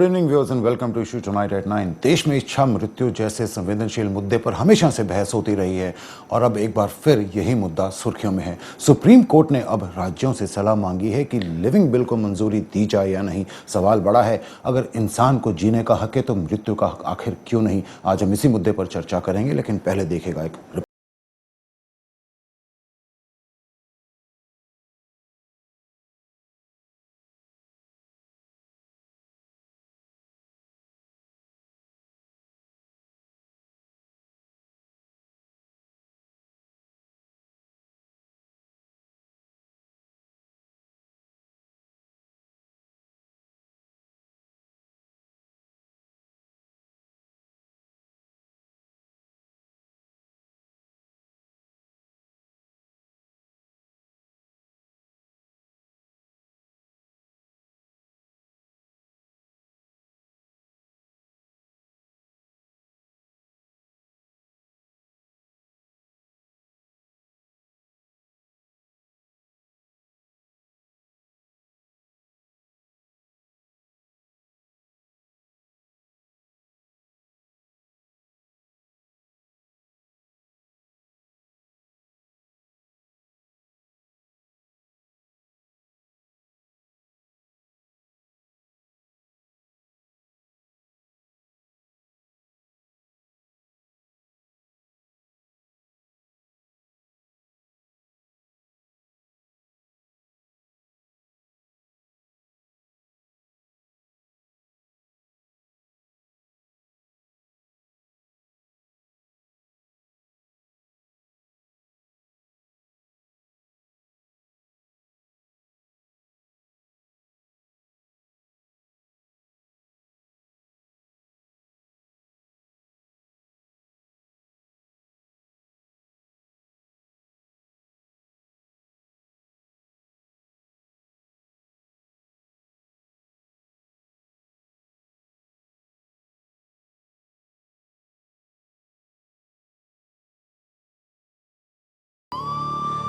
Evening viewers and welcome to issue tonight at 9। देश में इच्छा मृत्यु जैसे संवेदनशील मुद्दे पर हमेशा से बहस होती रही है और अब एक बार फिर यही मुद्दा सुर्खियों में है। सुप्रीम कोर्ट ने अब राज्यों से सलाह मांगी है कि लिविंग बिल को मंजूरी दी जाए या नहीं। सवाल बड़ा है, अगर इंसान को जीने का हक है तो मृत्यु का हक आखिर क्यों नहीं? आज हम इसी मुद्दे पर चर्चा करेंगे, लेकिन पहले देखेगा एक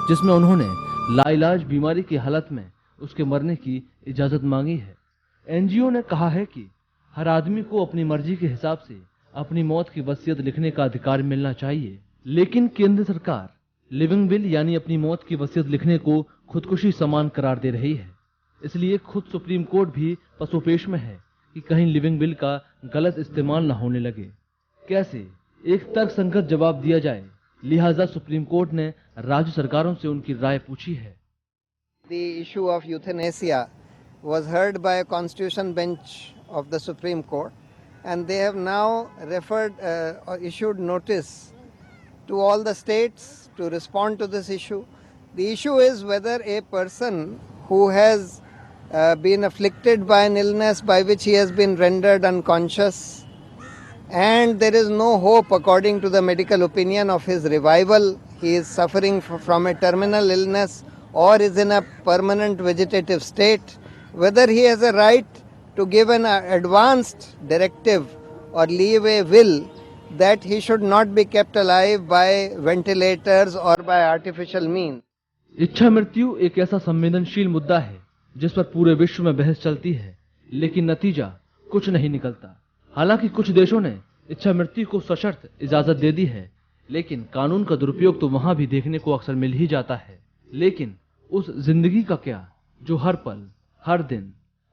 जिसमें उन्होंने लाइलाज बीमारी की हालत में उसके मरने की इजाजत मांगी है। एनजीओ ने कहा है कि हर आदमी को अपनी मर्जी के हिसाब से अपनी मौत की वसीयत लिखने का अधिकार मिलना चाहिए, लेकिन केंद्र सरकार लिविंग बिल यानी अपनी मौत की वसीयत लिखने को खुदकुशी समान करार दे रही है। इसलिए खुद सुप्रीम कोर्ट भी पसोपेश में है कि कहीं लिविंग बिल का गलत इस्तेमाल न होने लगे। कैसे एक तर्कसंगत जवाब दिया जाए, लिहाजा सुप्रीम कोर्ट ने राज्य सरकारों से उनकी राय पूछी है। The issue of euthanasia was heard by a constitution bench of the Supreme Court, and they have now issued notice to all the states to respond to this issue. The issue is whether a person who has been afflicted by an illness by which he has been rendered unconscious, and there is no hope according to the medical opinion of his revival, he is suffering from a terminal illness or is in a permanent vegetative state, whether he has a right to give an advanced directive or leave a will that he should not be kept alive by ventilators or by artificial means. इच्छा मृत्यु एक ऐसा संवेदनशील मुद्दा है जिस पर पूरे विश्व में बहस चलती है, लेकिन नतीजा कुछ नहीं निकलता। हालांकि कुछ देशों ने इच्छा मृत्यु को सशर्त इजाजत दे दी है, लेकिन कानून का दुरुपयोग तो वहां भी देखने को अक्सर मिल ही जाता है। लेकिन उस जिंदगी का क्या जो हर पल, हर दिन,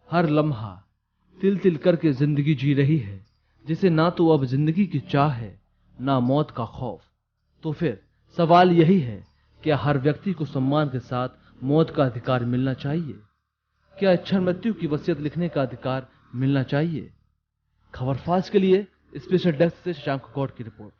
हर लम्हा तिल तिल करके जिंदगी जी रही है, जिसे ना तो अब जिंदगी की चाह है ना मौत का खौफ। तो फिर सवाल यही है, क्या हर व्यक्ति को सम्मान के साथ मौत का अधिकार मिलना चाहिए? क्या इच्छा मृत्यु की वसीयत लिखने का अधिकार मिलना चाहिए? खबर फास्ट के लिए स्पेशल डेस्क से शशांक गौड़ की report.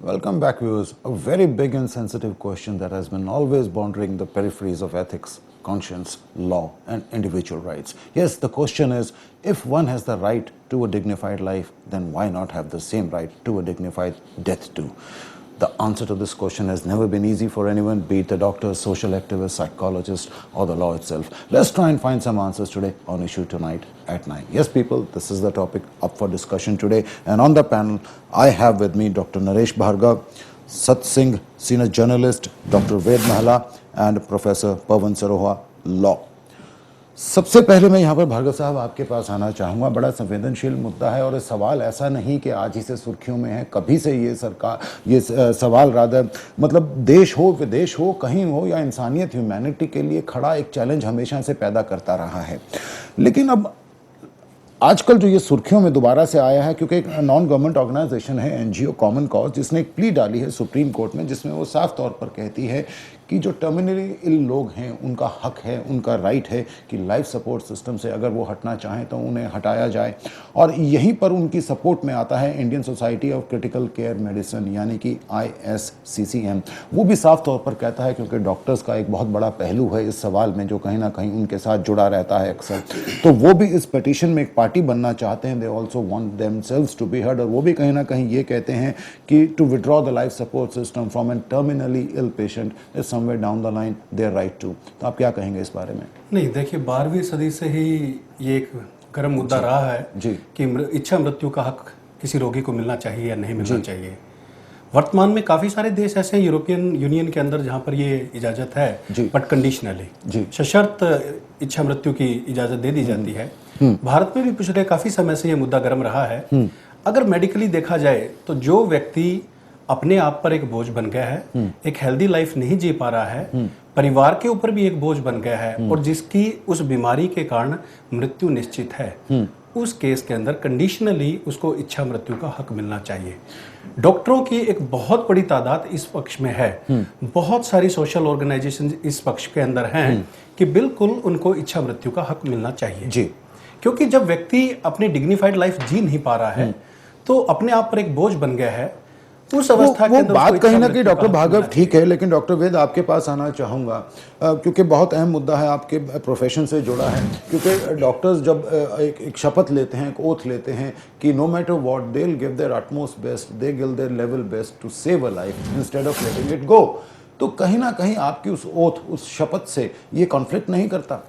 Welcome back, viewers. A very big and sensitive question that has been always pondering the peripheries of ethics, conscience, law, and individual rights. Yes, the question is, if one has the right to a dignified life, then why not have the same right to a dignified death too? The answer to this question has never been easy for anyone, be it the doctors, social activists, psychologists, or the law itself. Let's try and find some answers today on Issue Tonight at 9. Yes, people, this is the topic up for discussion today. And on the panel, I have with me Dr. Naresh Bhargav, Sat Singh, senior journalist, Dr. Ved Mahla, and Professor Pawan Saroha, law. सबसे पहले मैं यहाँ पर भार्गव साहब आपके पास आना चाहूँगा। बड़ा संवेदनशील मुद्दा है और ये सवाल ऐसा नहीं कि आज ही से सुर्खियों में है, कभी से ये सवाल रादर मतलब देश हो विदेश हो कहीं हो या इंसानियत ह्यूमैनिटी के लिए खड़ा एक चैलेंज हमेशा से पैदा करता रहा है। लेकिन अब आजकल जो ये सुर्खियों में दोबारा से आया है क्योंकि एक नॉन गवर्नमेंट ऑर्गेनाइजेशन है एनजीओ कॉमन कॉज, जिसने एक प्ली डाली है सुप्रीम कोर्ट में, जिसमें वो साफ तौर पर कहती है कि जो टर्मिनली इल लोग हैं उनका हक है, उनका राइट है कि लाइफ सपोर्ट सिस्टम से अगर वो हटना चाहें तो उन्हें हटाया जाए। और यहीं पर उनकी सपोर्ट में आता है Indian society of critical care medicine यानी कि ISCCM। वो भी साफ तौर पर कहता है, क्योंकि डॉक्टर्स का एक बहुत बड़ा पहलू है इस सवाल में जो कहीं ना कहीं उनके साथ जुड़ा रहता है अक्सर, तो वो भी इस पिटीशन में एक पार्टी बनना चाहते हैं। They also want themselves to be heard, और वो भी कहीं ना कहीं ये कहते हैं कि to withdraw the life support system from an terminally ill patient is somewhere down the line their right too. तो आप क्या कहेंगे इस बारे में? नहीं, देखिए 12वीं सदी से ही ये एक गर्म मुद्दा रहा है जी। कि इच्छा मृत्यु का हक किसी रोगी को मिलना चाहिए या नहीं मिलना चाहिए। वर्तमान में काफ़ी सारे देश ऐसे हैं यूरोपियन यूनियन के अंदर जहाँ पर ये इजाज़त है, बट कंडीशनली, सशर्त इच्छा मृत्यु की इजाज़त दे दी जाती है। भारत में भी पिछले काफ़ी समय से ये मुद्दा गर्म रहा है। अगर मेडिकली देखा जाए तो जो व्यक्ति अपने आप पर एक बोझ बन गया है, एक हेल्दी लाइफ नहीं जी पा रहा है, परिवार के ऊपर भी एक बोझ बन गया है और जिसकी उस बीमारी के कारण मृत्यु निश्चित है, उस केस के अंदर कंडीशनली उसको इच्छा मृत्यु का हक मिलना चाहिए। डॉक्टरों की एक बहुत बड़ी तादाद इस पक्ष में है, बहुत सारी सोशल ऑर्गेनाइजेशन इस पक्ष के अंदर हैं कि बिल्कुल उनको इच्छा मृत्यु का हक मिलना चाहिए जी। क्योंकि जब व्यक्ति अपनी डिग्निफाइड लाइफ जी नहीं पा रहा है तो अपने आप पर एक बोझ बन गया है, उस अवस्था के अंदर बात कहीं ना कहीं डॉक्टर भार्गव ठीक है, लेकिन डॉक्टर वेद आपके पास आना चाहूँगा क्योंकि बहुत अहम मुद्दा है, आपके प्रोफेशन से जुड़ा है। क्योंकि डॉक्टर्स जब एक शपथ लेते हैं, एक ओथ लेते हैं कि no matter what they will give their utmost best, they give their level best to save a life instead of letting it go, तो कहीं ना कहीं आपकी उस ओथ, उस शपथ से ये कॉन्फ्लिक्ट नहीं करता?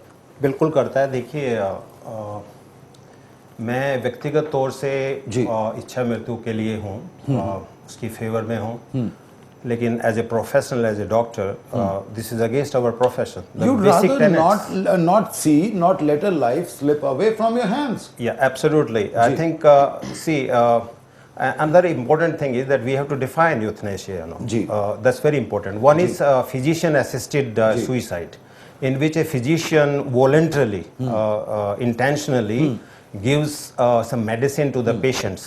बिल्कुल करता है। देखिए मैं व्यक्तिगत तौर से इच्छा मृत्यु के लिए हूँ, उसकी फेवर में हूँ, लेकिन as a professional, as a doctor, this is against our profession. You'd rather not let a life slip away from your hands. Yeah, absolutely. I think another important thing is that we have to define euthanasia. That's very important. One is physician assisted suicide, in which a physician voluntarily, intentionally gives some medicine to the patients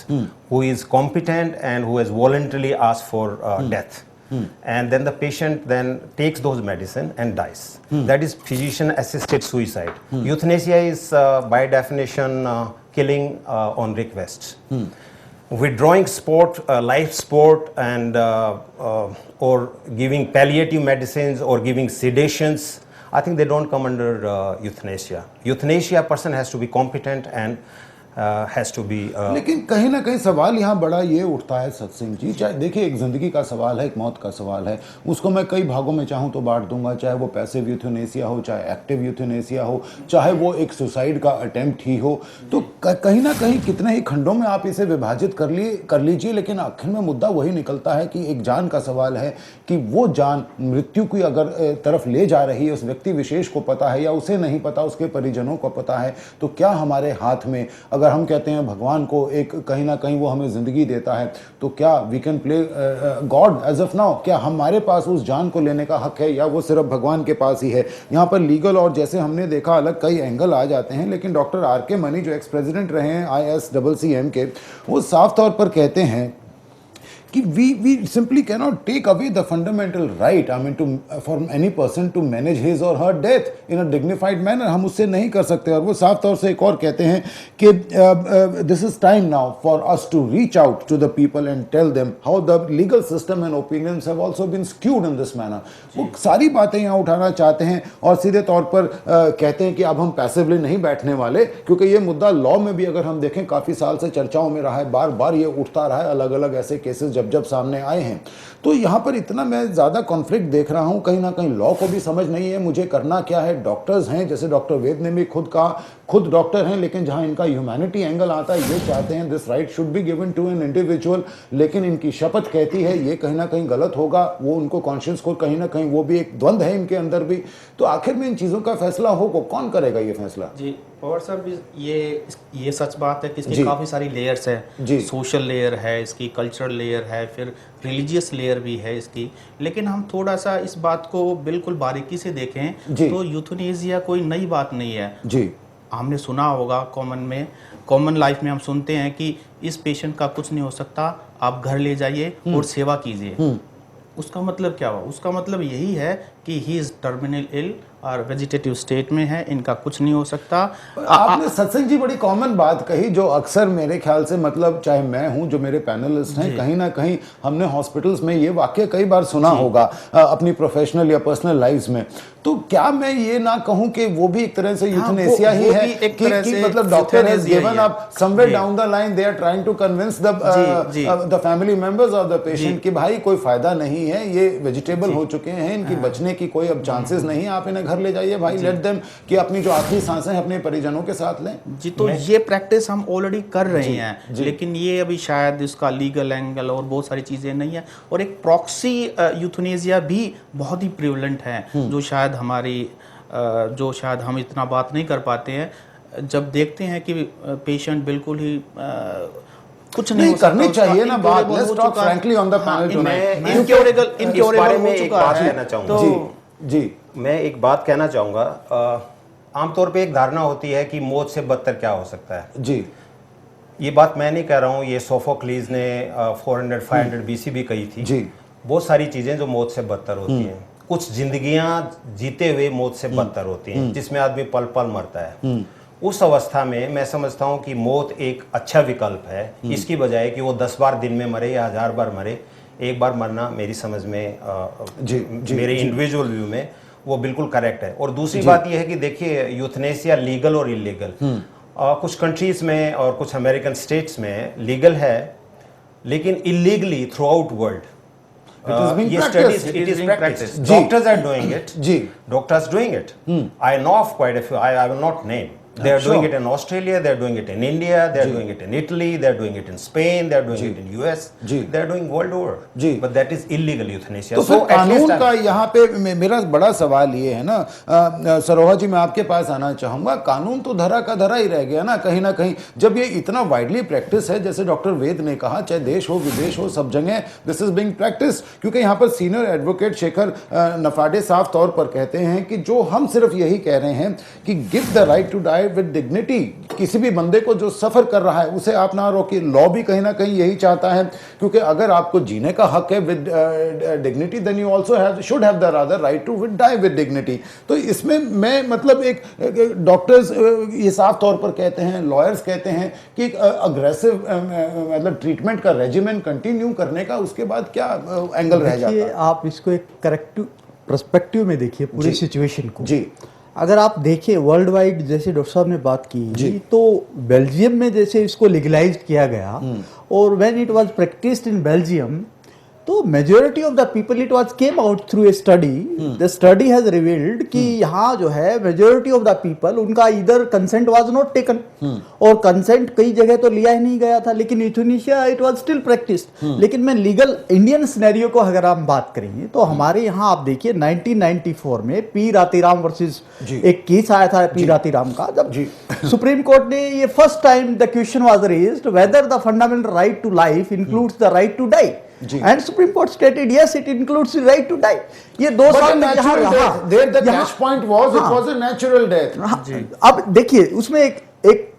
who is competent and who has voluntarily asked for death. And then the patient then takes those medicine and dies. That is physician assisted suicide. Euthanasia is by definition killing on request. Withdrawing sport, life support, and or giving palliative medicines or giving sedations, I think they don't come under euthanasia. Euthanasia, person has to be competent and has to be लेकिन कहीं ना कहीं सवाल यहाँ बड़ा ये उठता है सत्सिंह जी, चाहे देखिए एक ज़िंदगी का सवाल है, एक मौत का सवाल है, उसको मैं कई भागों में चाहूँ तो बांट दूंगा, चाहे वो पैसिव यूथेनेसिया हो, चाहे एक्टिव यूथेनेसिया हो, चाहे वो एक सुसाइड का अटेम्प्ट ही हो, तो कहीं ना कहीं कितने ही खंडों में आप इसे विभाजित कर लीजिए, लेकिन आखिर में मुद्दा वही निकलता है कि एक जान का सवाल है कि वो जान मृत्यु की अगर तरफ ले जा रही है, उस व्यक्ति विशेष को पता है या उसे नहीं पता, उसके परिजनों को पता है, तो क्या हमारे हाथ में, अगर हम कहते हैं भगवान को एक कहीं ना कहीं वो हमें जिंदगी देता है, तो क्या we can play God as of now? क्या हमारे पास उस जान को लेने का हक है या वो सिर्फ भगवान के पास ही है? यहाँ पर लीगल और जैसे हमने देखा अलग कई एंगल आ जाते हैं, लेकिन डॉक्टर R.K. मनी जो एक्स प्रेसिडेंट रहे हैं ISCCM के, वो साफ तौर पर कहते हैं कि we simply cannot take away the fundamental right, I mean, for any person to manage his or her death in a dignified manner. हम उससे नहीं कर सकते। और वो साफ तौर से एक और कहते हैं कि this is time now for us to reach out to the people and tell them how the legal system and opinions have also been skewed in this manner. वो सारी बातें यहाँ उठाना चाहते हैं और सीधे तौर पर कहते हैं कि अब हम पैसिवली नहीं बैठने वाले, क्योंकि ये मुद्दा लॉ में भी अगर हम देखें काफ़ी साल से चर्चाओं में रहा है, बार बार ये उठता रहा है, अलग अलग ऐसे केसेस जब जब सामने आए हैं। तो यहाँ पर इतना मैं ज़्यादा कॉन्फ्लिक्ट देख रहा हूँ, कहीं ना कहीं लॉ को भी समझ नहीं है मुझे करना क्या है। डॉक्टर्स हैं, जैसे डॉक्टर वेद ने भी खुद कहा, खुद डॉक्टर हैं, लेकिन जहाँ इनका ह्यूमैनिटी एंगल आता है, ये चाहते हैं this right should be given to an individual, लेकिन इनकी शपथ कहती है ये कहीं ना कहीं गलत होगा। वो उनको कॉन्शियस को कहीं ना कहीं वो भी एक द्वंद है इनके अंदर भी। तो आखिर में इन चीज़ों का फैसला होगा, कौन करेगा ये फैसला? जी पवार साहब, ये सच बात है कि इसकी काफ़ी सारी लेयर्स है। सोशल लेयर है, इसकी कल्चरल लेयर है, फिर रिलीजियस लेयर भी है इसकी। लेकिन हम थोड़ा सा इस बात को बिल्कुल बारीकी से देखें तो यूथनेसिया कोई नई बात नहीं है जी। हमने सुना होगा कॉमन लाइफ में हम सुनते हैं कि इस पेशेंट का कुछ नहीं हो सकता, आप घर ले जाइए और सेवा कीजिए। उसका मतलब क्या हुआ? उसका मतलब यही है कि ही इज टर्मिनल इल और वेजिटेटिव स्टेट में है, इनका कुछ नहीं हो सकता। आपने सत्संग जी बड़ी कॉमन बात कही, जो अक्सर मेरे ख्याल से, मतलब चाहे मैं हूं, जो मेरे पैनलिस्ट हैं, कहीं ना कहीं हमने हॉस्पिटल्स में ये वाक्य कई बार सुना होगा अपनी प्रोफेशनल या पर्सनल लाइफ में। तो क्या मैं ये ना कहूं कि वो भी एक तरह से यूथनेसिया ही है कि मतलब doctor has given up somewhere down the line, they are trying to convince the family members of the patient कि भाई कोई फायदा नहीं है, ये वेजिटेबल हो चुके हैं, इनकी बचने की कोई अब चांसेस नहीं है, आप इन्हें घर ले जाइए भाई, लेट देम कि अपनी जो आखिरी सांसें हैं अपने परिजनों के साथ लें जी। तो ये प्रैक्टिस हम ऑलरेडी कर रहे हैं, लेकिन ये अभी शायद इसका लीगल एंगल और बहुत सारी चीज़ें नहीं है। और एक प्रॉक्सी यूथनेसिया भी बहुत ही प्रिवलेंट है, जो शायद हम इतना बात नहीं कर पाते हैं। जब देखते हैं कि पेशेंट बिल्कुल ही कुछ नहीं करनी चाहिए ना बात, let's talk frankly on the panel tonight. Incurable में एक बात कहना चाहूंगा जी, मैं एक बात कहना चाहूंगा। आमतौर पे एक धारणा होती है कि मौत से बदतर क्या हो सकता है जी। ये बात मैं नहीं कह रहा हूँ, ये सोफोक्लीज ने 400-500 BC भी कही थी जी। बहुत सारी चीजें जो मौत से बदतर होती हैं, कुछ जिंदगियां जीते हुए मौत से बदतर होती हैं, जिसमें आदमी पल पल मरता है। उस अवस्था में मैं समझता हूं कि मौत एक अच्छा विकल्प है, इसकी बजाय कि वो 10 बार दिन में मरे या 1000 बार मरे। एक बार मरना मेरी समझ में मेरे इंडिविजुअल व्यू में वो बिल्कुल करेक्ट है। और दूसरी बात यह है कि देखिए, यूथनेसिया लीगल और इलीगल कुछ कंट्रीज में और कुछ अमेरिकन स्टेट्स में लीगल है, लेकिन illegally through out world doctors are doing it. Doctors doing it. I know of quite a few. I will not name. They are doing it in Australia. They are doing it in India. They are doing it in Italy. They are doing it in Spain. They are doing it in US. They are doing world over. But that is illegal euthanasia. तो फिर कानून का यहाँ पे मेरा बड़ा सवाल ये है ना, सरोहा जी मैं आपके पास आना चाहूँगा। कानून तो धरा का धरा ही रह गया ना कहीं, जब ये इतना वाइडली प्रैक्टिस है, जैसे डॉक्टर वेद ने कहा, चाहे देश हो विदेश हो, सब जगह दिस इज बीइंग प्रैक्टिस। क्योंकि यहाँ पर सीनियर एडवोकेट शेखर नफाडे साफ तौर पर कहते हैं कि जो हम सिर्फ यही कह रहे हैं कि give the right to die with dignity. किसी भी बंदे को जो सफर कर रहा है उसे आप ना रोकिए। लॉ भी कहीं ना कहीं यही चाहता है, क्योंकि अगर आपको जीने का हक है with dignity, then you also should have the rather right to die with dignity. तो इसमें मैं मतलब एक डॉक्टर्स ये साफ तौर पर कहते हैं, लॉयर्स कहते हैं कि अग्रेसिव मतलब ट्रीटमेंट का रेजिमेंट कंटिन्यू करने का उसके बाद क्या एंगल रह जाता है? आप इसको एक करेक्टिव पर्सपेक्टिव में देखिए पूरी सिचुएशन को जी। अगर आप देखिए वर्ल्ड वाइड, जैसे डॉक्टर साहब ने बात की, तो बेल्जियम में जैसे इसको लीगलाइज्ड किया गया, और when it was practised in Belgium, तो majority of the people, it was came out through a study, the study has revealed कि यहाँ जो है मेजॉरिटी ऑफ द पीपल, उनका इधर कंसेंट वाज नॉट टेकन, और कंसेंट कई जगह तो लिया ही नहीं गया था, लेकिन euthanasia it was still practised. लेकिन मैं लीगल इंडियन सिनेरियो को अगर हम बात करेंगे तो हमारे यहाँ आप देखिए 1994 में पी रातीराम वर्सेस एक केस आया था पी रातीराम का, जब सुप्रीम कोर्ट ने ये first time the question was raised whether the fundamental right to life includes the right to die, and Supreme Court stated yes, it includes the right to die. ये 2 साल में यहाँ रहा। There the cash point was it was a natural death. अब देखिए उसमें एक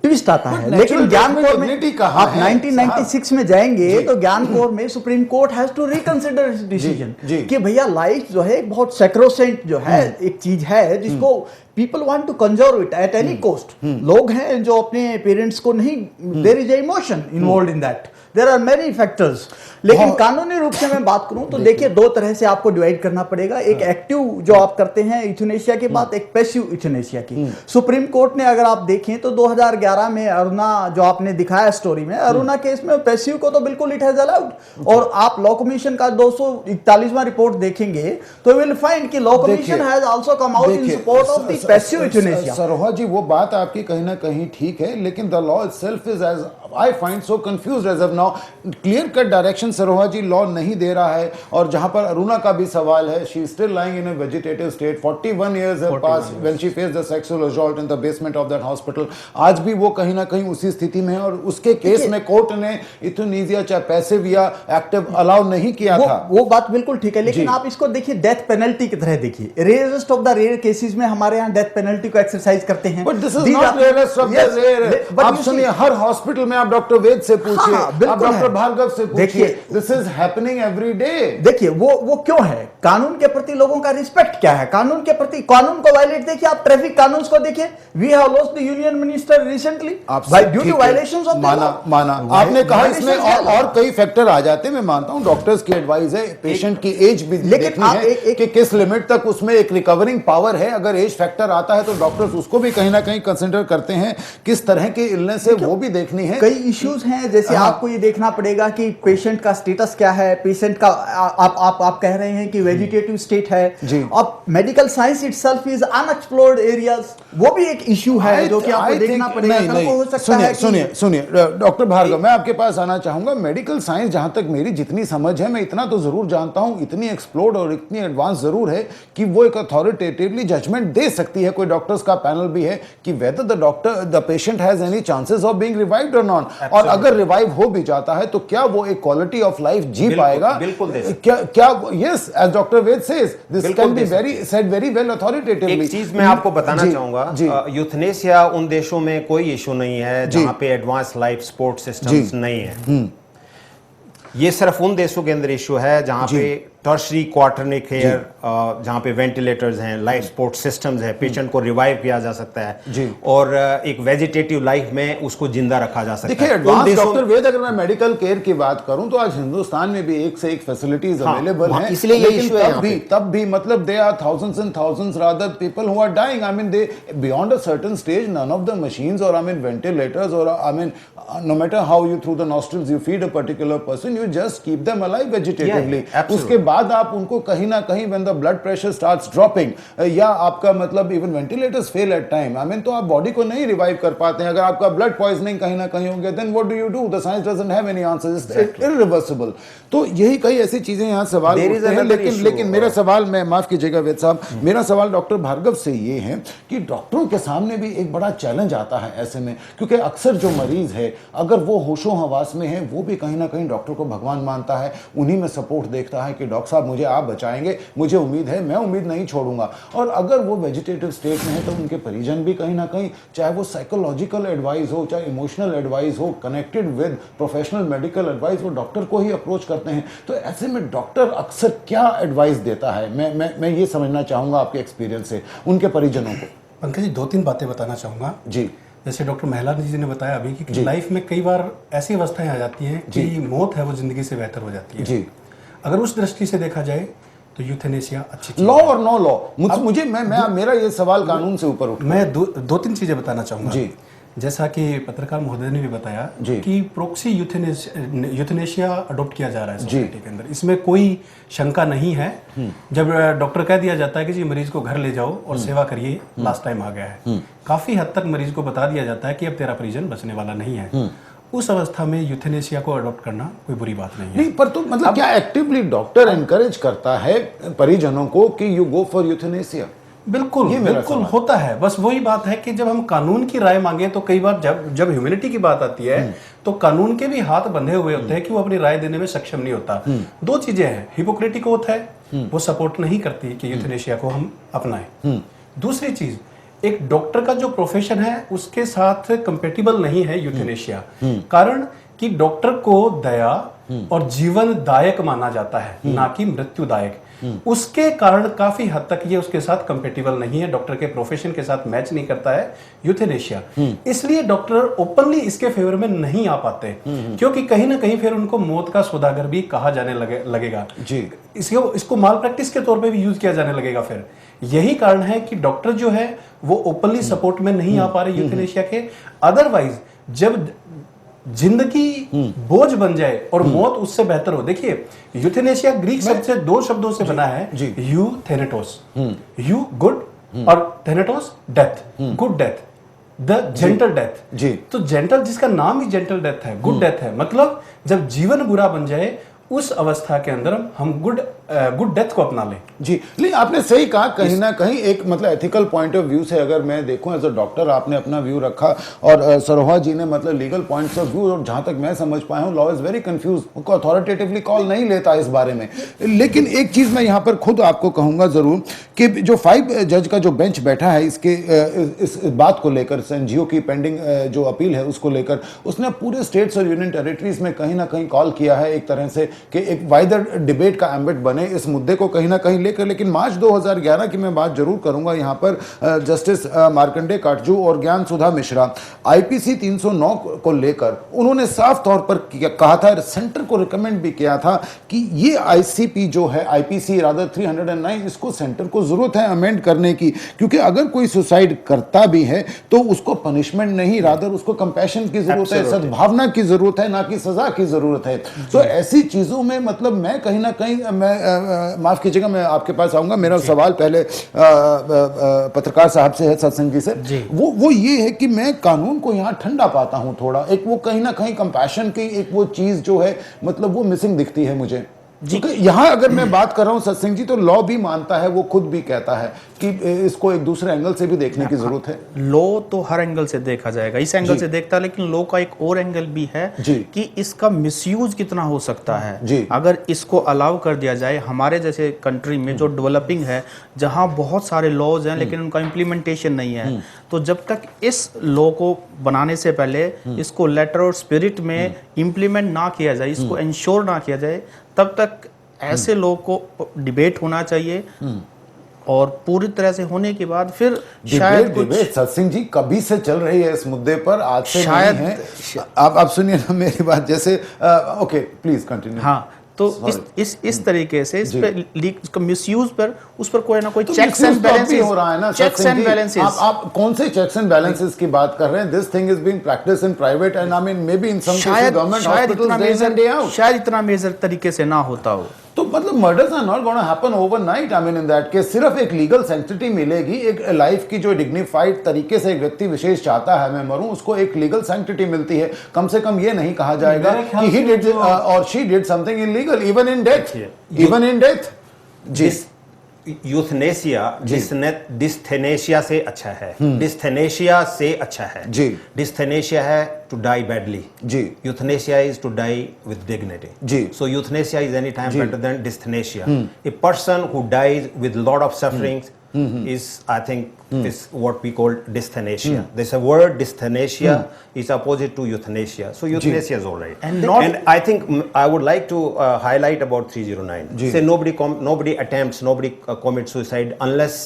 twist आता है, लेकिन ज्ञानकोर में आप 1996 में जाएंगे तो ज्ञानकोर में supreme court has to reconsider इस डिसीजन कि भैया लाइफ जो है बहुत सैक्रोसेंट जो है एक चीज है जिसको people want to conserve it at any cost. लोग हैं जो अपने पेरेंट्स को नहीं, there is emotion involve in that, there are many factors. लेकिन कानूनी रूप से मैं बात करूं तो देखिए दो तरह से आपको डिवाइड करना पड़ेगा। एक एक्टिव जो आप करते हैं यूथनेशिया के बाद, एक पैसिव यूथनेशिया की। सुप्रीम कोर्ट ने अगर आप देखें तो 2011 में अरुणा जो आपने दिखाया स्टोरी में, अरुणा केस में पैसिव को तो बिल्कुल इट हैज अलाउड। और आप लॉ कमीशन का 241वां रिपोर्ट देखेंगे तो विल फाइंड कि law commission has also come out in support of the passive euthanasia. Saroha ji, वो बात आपकी कहीं ना कहीं ठीक है, लेकिन the law itself is as I find so confused as of now. Clear cut direction Saroha ji law नहीं दे रहा है। और जहां पर अरुणा का भी सवाल है, she is still lying in a vegetative state. 41 years have passed when she faced the sexual assault in the basement of that hospital। आज भी वो कहीं ना कहीं उसी स्थिति में है। और उसके केस में कोर्ट ने यूथनेसिया चाहे पैसिव या एक्टिव अलाउ नहीं किया था। वो बात बिल्कुल ठीक है, लेकिन आप इसको देखिए डेथ पेनल्टी की तरह देखिए। Rarest of the rare cases में हमारे यहाँ डेथ पेनल्टी को एक्सरसाइज करते हैं। But this is not rarest of the rare। आप सुनिए, हर हॉस्पिटल में आप डॉक्टर वेद से पूछिए, आप डॉक्टर भार्गव से पूछिए, this is happening every day. देखिए वो क्यों है? कानून के प्रति लोगों का रिस्पेक्ट क्या है? कानून के प्रति, कानून को वायलेट देखिए, आप ट्रैफिक कानून को देखिए। We have lost the union minister recently by due to violations of माना आपने कहा इसमें और कई फैक्टर आ जाते हैं। मैं मानता हूं डॉक्टर्स की एडवाइस है, पेशेंट की एज भी देखनी है कि किस लिमिट तक उसमें एक रिकवरिंग पावर है। अगर एज फैक्टर आता है तो डॉक्टर्स उसको भी कहीं ना कहीं कंसिडर करते हैं। किस तरह की इलनेस है वो भी देखनी है। कई इश्यूज हैं, जैसे आपको ये देखना पड़ेगा कि पेशेंट का स्टेटस क्या है। पेशेंट का आप कह रहे हैं कि वेजिटेटिव स्टेट है जी। अब medical science itself is unexplored areas, वो भी एक इशू है जो कि आपको देखना पड़ेगा। हो सकता है। सुनिए डॉक्टर भार्गव, मैं आपके पास आना चाहूंगा। मेडिकल साइंस, जहां तक मेरी जितनी समझ है, मैं इतना तो जरूर जानता हूं, इतनी एक्सप्लोर्ड और इतनी एडवांस जरूर है कि वो एक अथॉरिटेटिवली जजमेंट दे सकती है। कोई डॉक्टर्स का पैनल भी है कि whether the patient has any chances of being revived और नॉट। और अगर रिवाइव हो भी जाता है तो क्या वो एक क्वालिटी ऑफ लाइफ जी पाएगा? बिल्कुल क्या yes, as doctor Ved says, this can be said very well authoritatively. एक चीज मैं आपको बताना चाहूंगा, यूथनेसिया उन देशों में कोई इशू नहीं है जहां पे एडवांस लाइफ सपोर्ट सिस्टम्स नहीं है। ये सिर्फ उन देशों के अंदर इशू है जहां पे टर्शरी क्वार्टरनी केयर, जहां पे वेंटिलेटर्स हैं, लाइफ सपोर्ट सिस्टम्स है, पेशेंट को रिवाइव किया जा सकता है और एक वेजिटेटिव लाइफ में उसको जिंदा रखा जा सकता है। देखिए एडवांस डॉक्टर वेद, अगर मैं मेडिकल केयर की बात करूं तो आज हिंदुस्तान में भी एक से एक फैसिलिटीज अवेलेबल हैं। इसलिए ये इशू है तब भी मतलब they are thousands and thousands rather people who are dying. I mean they beyond a certain stage, none of the machines और आई मीन वेंटिलेटर्स और I mean no matter how you through the nostrils you feed a particular person, you just keep them alive vegetatively। उसके बाद आप उनको कहीं ना कहीं when the blood pressure starts dropping या आपका मतलब even ventilators fail at time, I mean तो आप बॉडी को नहीं रिवाइव कर पाते हैं। अगर आपका ब्लड पॉइजनिंग कहीं ना कहीं हो गया then what do you do? The science doesn't have any answers, it's irreversible। तो यही कई ऐसी चीजें यहाँ सवाल उठते हैं। लेकिन मेरा सवाल, मैं माफ कीजिएगा वेद साहब, मेरा सवाल डॉक्टर भार्गव से ये है कि डॉक्टरों के सामने भी एक बड़ा चैलेंज आता है ऐसे में, क्योंकि अक्सर जो मरीज है अगर वो होशो हवास में है वो भी कहीं ना कहीं डॉक्टर को भगवान मानता है, उन्हीं में सपोर्ट देखता है कि डॉक्टर साहब मुझे आप बचाएंगे, मुझे उम्मीद है, मैं उम्मीद नहीं छोड़ूंगा। और अगर वो वेजिटेटिव स्टेट में है तो उनके परिजन भी कहीं ना कहीं, चाहे वो साइकोलॉजिकल एडवाइस हो, चाहे इमोशनल एडवाइस हो, connected with professional medical advice, वो डॉक्टर को ही अप्रोच करते हैं। तो ऐसे में डॉक्टर अक्सर क्या एडवाइस देता है? मैं ये समझना चाहूंगा आपके एक्सपीरियंस से उनके परिजनों को। पंकज जी, 2-3 बातें बताना चाहूंगा जी। जैसे डॉक्टर महिलानी जी ने बताया अभी कि लाइफ में कई बार ऐसी अवस्थाएं आ जाती हैं कि मौत है वो जिंदगी से बेहतर हो जाती है जी। अगर उस दृष्टि से देखा जाए तो यूथनेसिया अच्छी चीज। लॉ और नो लॉ, मुझे मेरा ये सवाल कानून से ऊपर उठा। मैं 2-3 चीजें बताना चाहूंगा जी। जैसा कि पत्रकार महोदय ने भी बताया कि प्रोक्सी यूथनेशिया अडॉप्ट किया जा रहा है सोसाइटी के अंदर, इसमें कोई शंका नहीं है। जब डॉक्टर कह दिया जाता है कि जी मरीज को घर ले जाओ और सेवा करिए, लास्ट टाइम आ गया है, काफी हद तक मरीज को बता दिया जाता है कि अब तेरा परिजन बचने वाला नहीं है, उस अवस्था में यूथनेशिया को अडॉप्ट करना कोई बुरी बात नहीं है। नहीं, पर तो मतलब क्या एक्टिवली डॉक्टर एनकरेज करता है परिजनों को कि यू गो फॉर यूथनेशिया? बिल्कुल बिल्कुल होता है। बस वही बात है कि जब हम कानून की राय मांगे तो कई बार जब ह्यूमैनिटी की बात आती है तो कानून के भी हाथ बंधे हुए होते हैं कि वो अपनी राय देने में सक्षम नहीं होता। 2 चीजें हैं, हिपोक्रेटिक ओथ है, वो सपोर्ट नहीं करती कि यूथनेशिया को हम अपनाएं। दूसरी चीज, एक डॉक्टर का जो प्रोफेशन है उसके साथ कंपेटिबल नहीं है यूथनेशिया। कारण कि डॉक्टर को दया और जीवनदायक माना जाता है, ना कि मृत्युदायक। उसके कारण काफी हद तक ये उसके साथ कंपेटिबल नहीं है, डॉक्टर के प्रोफेशन के साथ मैच नहीं करता है यूथेनेशिया। इसलिए डॉक्टर ओपनली इसके फेवर में नहीं आ पाते, क्योंकि कहीं ना कहीं फिर उनको मौत का सौदागर भी कहा जाने लगेगा जी, इसको माल प्रैक्टिस के तौर पे भी यूज किया जाने लगेगा। फिर यही कारण है कि डॉक्टर जो है वो ओपनली सपोर्ट में नहीं आ पा रहे यूथेनेशिया के। अदरवाइज जब जिंदगी बोझ बन जाए और मौत उससे बेहतर हो, देखिए यूथेनेशिया ग्रीक शब्द से 2 शब्दों से बना है, यू थेनेटोस, यू गुड और thanatos death, good death, the gentle death जी। तो जेंटल, जिसका नाम ही जेंटल डेथ है, गुड डेथ है, मतलब जब जीवन बुरा बन जाए उस अवस्था के अंदर हम गुड डेथ को अपना लें जी। लेकिन आपने सही कहा, कहीं ना कहीं एक मतलब एथिकल पॉइंट ऑफ व्यू से अगर मैं देखूं एज अ डॉक्टर, आपने अपना व्यू रखा और सरोहा जी ने मतलब लीगल पॉइंट्स ऑफ व्यू, और जहां तक मैं समझ पाया हूं लॉ इज वेरी कंफ्यूज, उनको अथॉरिटेटिवली कॉल नहीं लेता इस बारे में। लेकिन एक चीज मैं यहां पर खुद आपको कहूंगा जरूर कि जो 5 जज का जो बेंच बैठा है इसके इस बात को लेकर, एनजीओ की पेंडिंग जो अपील है उसको लेकर, उसने पूरे स्टेट्स और यूनियन टेरिटरीज में कहीं ना कहीं कॉल किया है एक तरह से कि एक वाइडर डिबेट का एम्बिट बने इस मुद्दे को कहीं ना कहीं लेकर। लेकिन मार्च 2011 की मैं बात जरूर करूंगा यहां पर, जस्टिस मार्कंडे काटजू और ज्ञान सुधा मिश्रा आईपीसी 309 को लेकर उन्होंने साफ तौर पर कहा था, सेंटर को रिकमेंड भी किया था कि ये आईसीपी जो है, आईपीसी रादर 309, इसको सेंटर को जरूरत है अमेंड करने की, क्योंकि अगर कोई सुसाइड करता भी है तो उसको पनिशमेंट नहीं, रादर उसको कंपैशन की जरूरत है, सद्भावना की जरूरत है, ना कि सजा की जरूरत है। तो ऐसी चीजों में मतलब मैं कहीं ना कहीं, मैं माफ कीजिएगा मैं आपके पास आऊंगा, मेरा सवाल पहले पत्रकार साहब से है, सत्संग जी से, वो ये है कि मैं कानून को यहाँ ठंडा पाता हूँ थोड़ा, एक वो कहीं ना कहीं कंपैशन की एक वो चीज जो है मतलब वो मिसिंग दिखती है मुझे। यहाँ अगर मैं बात कर रहा हूँ सत्संग जी, तो लॉ भी मानता है, वो खुद भी कहता है कि इसको एक दूसरे एंगल से भी देखने की जरूरत है। लॉ तो हर एंगल से देखा जाएगा, इस एंगल से देखता है, लेकिन लॉ का एक और एंगल भी है कि इसका मिसयूज कितना हो सकता है। अगर इसको अलाउ कर दिया जाए, हमारे जैसे कंट्री में जो डेवलपिंग है, जहाँ बहुत सारे लॉज हैं लेकिन उनका इम्प्लीमेंटेशन नहीं है, तो जब तक इस लॉ को बनाने से पहले इसको लेटर और स्पिरिट में इम्प्लीमेंट ना किया जाए, इसको इंश्योर ना किया जाए, तब तक ऐसे लोगों को डिबेट होना चाहिए, और पूरी तरह से होने के बाद फिर शायद कुछ सत्संग जी कभी से चल रही है इस मुद्दे पर, आज से शायद नहीं है। आप सुनिए ना मेरी बात, जैसे ओके प्लीज कंटिन्यू। हाँ, तो इस तरीके से इस पे मिसयूज पर, उस पर कोई ना कोई चेक्स एंड बैलेंसेस हो रहा है ना, चेक्स एंड बैलेंसेस। आप कौन से चेक्स एंड बैलेंसेस की बात कर रहे हैं? This thing is being practice in private and I mean may be in some cases government hospitals, शायद इतना मेजर तरीके से ना होता हो। तो मतलब murders are not gonna happen overnight. I mean in that case सिर्फ एक लीगल सैंक्टिटी मिलेगी, एक लाइफ की जो डिग्निफाइड तरीके से एक व्यक्ति विशेष चाहता है मैं मरूं, उसको एक लीगल सैंक्टिटी मिलती है। कम से कम ये नहीं कहा जाएगा कि ही डिड और she did something illegal even in death, even in death. जी, यूथनेशिया डिस्थेनेशिया से अच्छा है, डिस्थेनेशिया से अच्छा है जी। डिस्थेनेशिया है टू डाई बैडली जी, euthanasia is to die with dignity जी। So euthanasia is any time better than dysthanasia. A person who dies with lot of sufferings is, I think, is what we call dyskinesia. There's a word, dyskinesia is opposite to euthanasia. So euthanasia is all right. And I think I would like to highlight about 309. Say nobody attempts, nobody commits suicide unless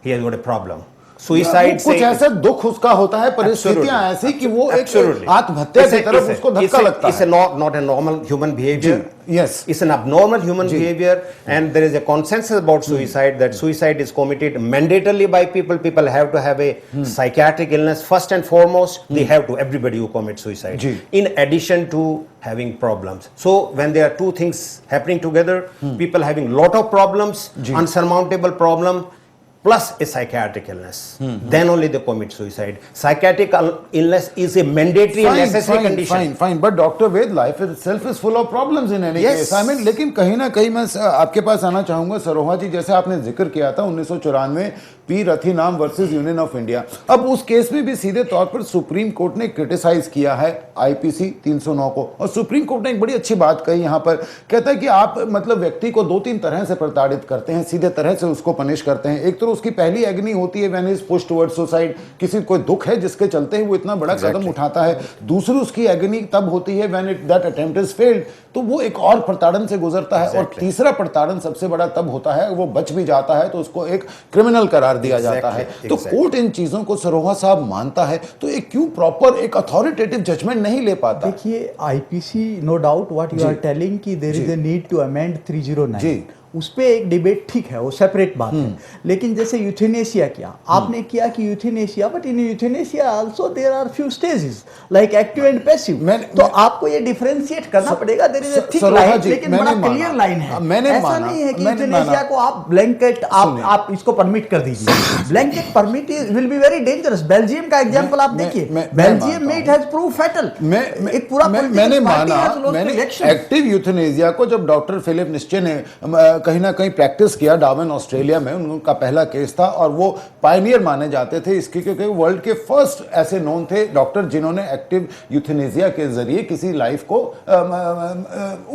he has got a problem. Suicide कुछ ऐसा दुख उसका होता है, परिस्थितियां ऐसी कि वो एक आत्महत्या की तरफ उसको धक्का लगता है। It's not a normal human behavior. Yes, it's an abnormal human behavior, and there is a consensus about suicide that suicide is committed mandatorily by people. People have to have a psychiatric illness first and foremost. They have to, everybody who commits suicide. In addition to having problems. So when there are two things happening together, people having lot of problems, unsurmountable problem, plus a psychiatric illness, then only they commit suicide. Psychiatric illness is a mandatory and necessary condition. Fine. But Dr. Ved, life itself is full of problems in any case. I mean, लेकिन कहीं ना कहीं मैं आपके पास आना चाहूंगा सरोहा जी, जैसे आपने जिक्र किया था 1994 P Rathinam versus union of India. अब उस केस में भी सीधे तौर पर सुप्रीम कोर्ट ने क्रिटिसाइज किया है आईपीसी 309 को, और सुप्रीम कोर्ट ने एक बड़ी अच्छी बात कही यहां पर, कहता है कि आप मतलब व्यक्ति को 2-3 तरह से प्रताड़ित करते हैं, सीधे तरह से उसको पनिश करते हैं। एक तो उसकी पहली एग्नी होती है when is push towards suicide, किसी कोई दुख है जिसके चलते ही वो इतना बड़ा कदम उठाता है। दूसरी उसकी एग्नी तब होती है when that attempt is failed, तो वो एक और प्रताड़न से गुजरता है। और तीसरा प्रताड़न सबसे बड़ा तब होता है वो बच भी जाता है तो उसको एक क्रिमिनल करार दिया जाता है। तो कोर्ट इन चीजों को सरोहा साहब मानता है, तो एक क्यों प्रॉपर एक अथॉरिटेटिव जजमेंट नहीं ले पाता? देखिए IPC, no doubt what you are telling कि there is a need to amend 309, उस पे एक डिबेट ठीक है, वो सेपरेट बात है। लेकिन जैसे यूथेनेशिया किया आपने किया कि euthanasia, but in euthanasia also there are few stages like active and passive, तो आपको ये डिफरेंशिएट करना पड़ेगा। There is a thick line, लेकिन बड़ा क्लियर लाइन है। ऐसा नहीं है कि यूथेनेशिया को आप ब्लैंकेट आप इसको परमिट कर दीजिए। Blanket permit will be very dangerous. Belgium का एग्जांपल आप देखिए, बेल्जियम में इट हैज प्रूव फैटल। एक पूरा मैंने माना, मैंने एक्टिव यूथेनेशिया को जब डॉक्टर फिलिप निश्चय ने कहीं ना कहीं प्रैक्टिस किया डार्विन ऑस्ट्रेलिया में, उनका पहला केस था और वो पायनियर माने जाते थे इसके, क्योंकि वर्ल्ड के फर्स्ट ऐसे नोन थे डॉक्टर जिन्होंने एक्टिव यूथेनेशिया के जरिए किसी लाइफ को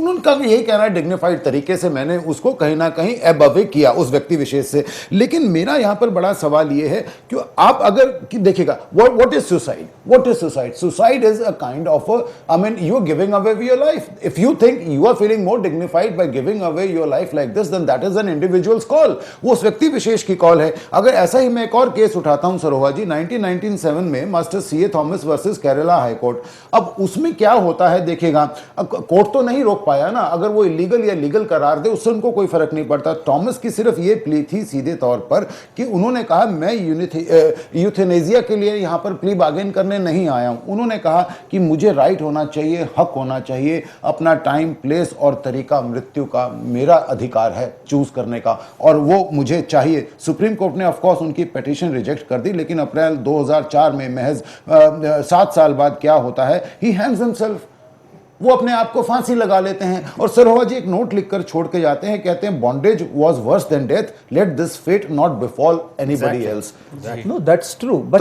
उनका यही कहना है डिग्निफाइड तरीके से मैंने उसको कहीं ना कहीं अबवे किया उस व्यक्ति विशेष से। लेकिन मेरा यहां पर बड़ा सवाल ये है कि आप अगर देखिएगा what is suicide, what is suicide? Suicide is a kind of I mean you are giving away your life. If you think you are feeling more dignified by giving away your life like this, then that is an individual's call, वो उस व्यक्ति विशेष की call है। अगर ऐसा ही मैं एक और केस उठाता हूं सरोहा जी, 1997 में master CA Thomas versus Kerala high court. अब उसमें क्या होता है देखिएगा, कोर्ट तो नहीं रोक पाया ना, अगर वो इलीगल या लीगल करार दे उससे उनको कोई फर्क नहीं पड़ता। थॉमस की सिर्फ ये प्ली थी सीधे तौर पर कि उन्होंने कहा मैं यूथेनेशिया के लिए यहां पर प्ली बार्गेन करने नहीं आया हूं। उन्होंने कहा कि मुझे राइट होना चाहिए, हक होना चाहिए, अपना टाइम, प्लेस और तरीका मृत्यु का मेरा अधिकार है चूज करने का, और वो मुझे चाहिए। सुप्रीम कोर्ट ने ऑफ कोर्स उनकी पिटीशन रिजेक्ट कर दी, लेकिन अप्रैल 2004 में महज 7 साल बाद क्या होता है, ही हैंग्स हिमसेल्फ, वो अपने आप को फांसी लगा लेते हैं। और सरोहा जी एक नोट लिखकर छोड़ के जाते हैं, कहते हैं bondage was worse than death, let this fate not befall anybody else. No that's true, but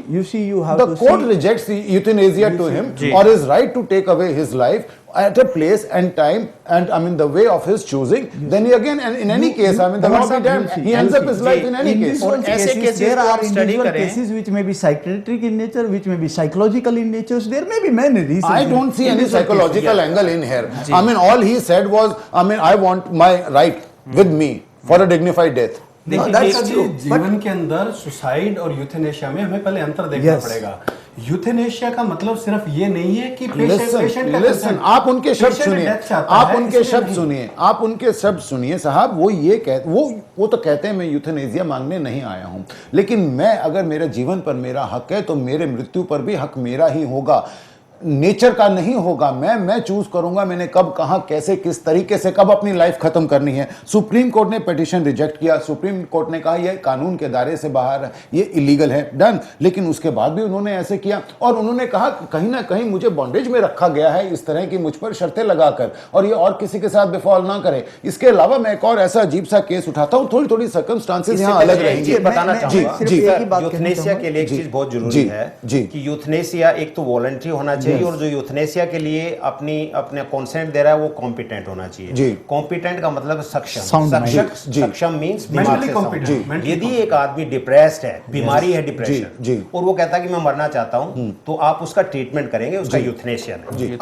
you see you have the court rejects euthanasia to him और his right to take away his life at a place and time and I mean the way of his choosing, then he again, and in any case I mean the law be damned, he ends up his life in any case. और ऐसे cases there are individual cases which may be psychiatric in nature, which may be psychological in nature, so there may be many reasons. I don't see any psychological angle in here. I mean all he said was I mean I want my right with me for a dignified death. जीवन के अंदर suicide और euthanasia में हमें पहले अंतर देखना पड़ेगा। यूथेनेशिया का मतलब सिर्फ ये नहीं है कि लिसन, आप उनके शब्द सुनिए, आप उनके शब्द सुनिए, आप उनके शब्द सुनिए साहब। वो ये कह वो तो कहते हैं मैं यूथेनेशिया मांगने नहीं आया हूं, लेकिन मैं अगर मेरे जीवन पर मेरा हक है तो मेरे मृत्यु पर भी हक मेरा ही होगा, नेचर का नहीं होगा। मैं चूज करूंगा मैंने कब, कहां, कैसे, किस तरीके से कब अपनी लाइफ खत्म करनी है। सुप्रीम कोर्ट ने पिटीशन रिजेक्ट किया, सुप्रीम कोर्ट ने कहा यह कानून के दायरे से बाहर है, ये इलीगल है, डन। लेकिन उसके बाद भी उन्होंने ऐसे किया और उन्होंने कहा कहीं ना कहीं मुझे बॉन्डेज में रखा गया है इस तरह की मुझ पर शर्तें लगाकर, और ये और किसी के साथ बिफॉल ना करे। इसके अलावा मैं एक और ऐसा अजीब सा केस उठाता हूं, थोड़ी थोड़ी सर्कमस्टांसेस यहां अलग रहेंगी। बताना चाहूंगा यूथेनेशिया के लिए एक चीज बहुत जरूरी है कि यूथेनेशिया एक तो वॉलंटरी होना चाहिए, और जो यूथेनेशिया के लिए अपने कंसेंट दे रहा है वो कॉम्पिटेंट होना चाहिए। कॉम्पिटेंट का मतलब सक्षम, सक्षम मींस दिमाग से सक्षम। यदि एक आदमी डिप्रेस्ड है, बीमारी है डिप्रेशन, और वो कहता है कि मैं मरना चाहता हूं, तो आप उसका ट्रीटमेंट करेंगे, उसका यूथेनेशिया है।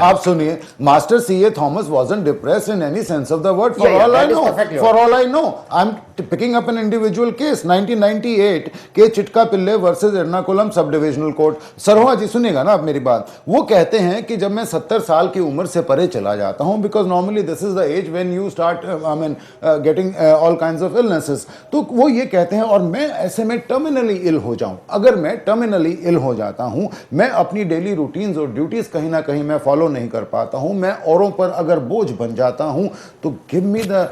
आप सुनिए, master CA Thomas wasn't depressed in any sense of the word, for all I know I am picking up an individual case 1998 के चिटका पिल्ले versus Ernakulam sub divisional court. Saroha जी सुनिएगा ना आप मेरी बात। वो कहते हैं कि जब मैं 70 साल की उम्र से परे चला जाता हूं, because normally this is the age when you start I mean getting all kinds of illnesses, तो वो ये कहते हैं और मैं ऐसे में टर्मिनली इल हो जाऊं, अगर मैं टर्मिनली इल हो जाता हूं, मैं अपनी डेली रूटीन्स और ड्यूटीज कहीं ना कहीं मैं फॉलो नहीं कर पाता हूं, मैं औरों पर अगर बोझ बन जाता हूं, तो give me the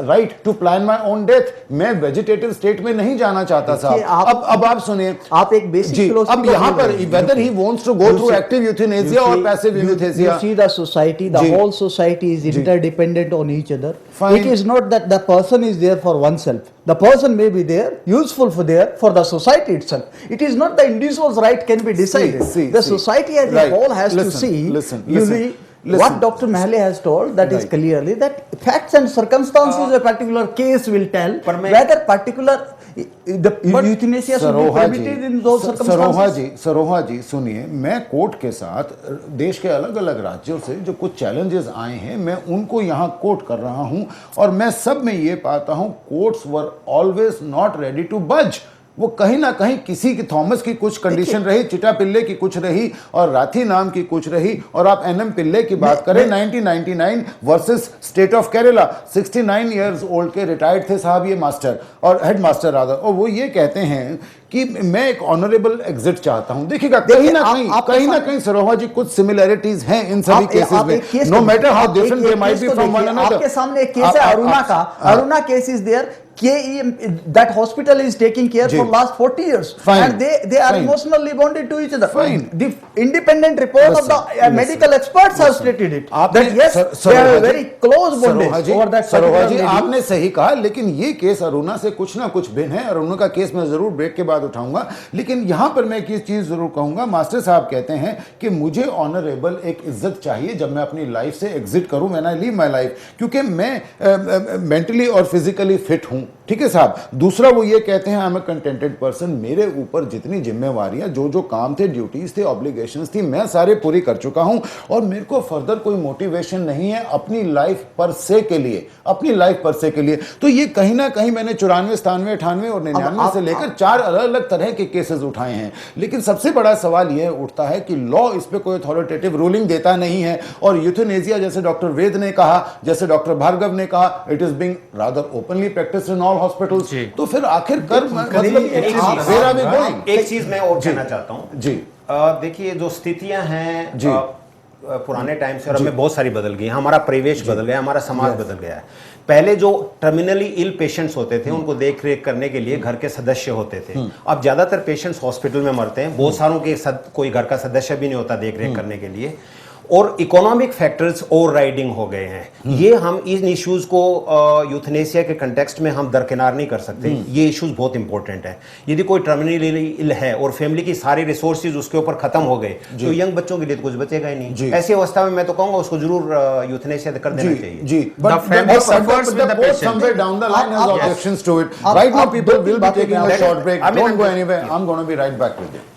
right to plan my own death, मैं वेजिटेटिव स्टेट में नहीं जाना चाहता देखिए, साहब। अब आप सुनिए, आप एक बेसिक जी, philosophy अब को यहाँ पर बोल रहे हैं। whether he wants to go through active euthanasia or passive euthanasia, You see the society, the ji, whole society is ji, interdependent on each other. Fine. It is not that the person is there for oneself. The person may be there, useful for the society itself. It is not the individual's right can be decided. The society as a whole has to see. Listen. What Dr. Mahle has told, that is clearly that facts and circumstances of a particular case will tell whether particular the euthanasia should be permitted in those circumstances. Saroha जी सुनिए, मैं court के साथ देश के अलग अलग राज्यों से जो कुछ चैलेंजेस आए हैं मैं उनको यहाँ कोट कर रहा हूँ, और मैं सब में ये पाता हूँ courts were always not ready to budge. वो कहीं ना कहीं किसी की, थॉमस की कुछ कंडीशन रही, चिटा पिल्ले की कुछ रही, और राथी नाम की कुछ रही, और आप एनएम पिल्ले की बात करें 1999 versus state of Kerala, 69 years old के रिटायर्ड थे साहब ये मास्टर और हेड मास्टर रादर, और वो ये कहते हैं कि मैं एक ऑनरेबल एग्जिट चाहता हूं। देखिएगा कहीं ना कहीं सरोहा जी कुछ सिमिलैरिटीज हैं इन सभी केसेस में, no matter how different they might be from one another. आपके सामने एक केस है अरुणा का, Aruna case is there, that hospital is taking care for last 40 years. Fine. And they are Fine. emotionally bonded to each other. Fine. The independent report of the medical experts have stated it. That yes, they are very close bondage over that Saroha ji particular lady. आपने सही कहा, लेकिन ये case Aruna से कुछ ना कुछ भिन्न है, और अरुणा का केस मैं जरूर ब्रेक के बाद उठाऊंगा, लेकिन यहां पर मैं एक चीज जरूर कहूंगा। मास्टर साहब कहते हैं कि मुझे ऑनरेबल एक इज्जत चाहिए जब मैं अपनी लाइफ से एग्जिट करूं, when I leave my life, क्योंकि मैं मेंटली और फिजिकली फिट हूं। ठीक है साहब। दूसरा वो ये कहते हैं I am a contented person, मेरे ऊपर जितनी जिम्मेवारियां, जो काम थे, ड्यूटीज थे, ऑब्लिगेशंस थी, मैं सारे पूरी कर चुका हूं, और मेरे को फर्दर कोई मोटिवेशन नहीं है अपनी लाइफ पर से के लिए, अपनी लाइफ पर से के लिए। तो ये कहीं ना कहीं मैंने 94, 97, 98 और 99 से लेकर 4 अलग अलग तरह के केसेस उठाए हैं, लेकिन सबसे बड़ा सवाल यह उठता है कि लॉ इस पे कोई अथॉरिटेटिव रूलिंग देता नहीं है, और यूथनेसिया जैसे डॉक्टर वेद ने कहा, जैसे डॉक्टर भार्गव ने कहा, it is being rather openly practised in all hospitals. तो फिर आखिरकार एक चीज मैं और कहना चाहता हूं जी। देखिए जो स्थितियां हैं पुराने टाइम से और हमें बहुत सारी बदल गई, हमारा परिवेश बदल गया, हमारा समाज बदल गया है। पहले जो टर्मिनली इल पेशेंट्स होते थे उनको देख रेख करने के लिए घर के सदस्य होते थे, अब ज्यादातर पेशेंट्स हॉस्पिटल में मरते हैं, बहुत सारों के कोई घर का सदस्य भी नहीं होता देख रेख करने के लिए, और इकोनॉमिक फैक्टर्स ओवर राइडिंग हो गए हैं। ये हम इन इश्यूज को यूथनेसिया के कंटेक्स्ट में हम दरकिनार नहीं कर सकते। ये इश्यूज बहुत इंपॉर्टेंट है। यदि कोई टर्मिनली इल है और फैमिली की सारी रिसोर्सेज उसके ऊपर खत्म हो गए तो यंग बच्चों के लिए तो कुछ बचेगा ही नहीं। ऐसी अवस्था में मैं तो कहूंगा उसको जरूर यूथनेसिया कर देना चाहिए। जी, but somewhere down the line has objections to it. Right now people will be taking a short break. Don't go anywhere. I'm going to be right back with you.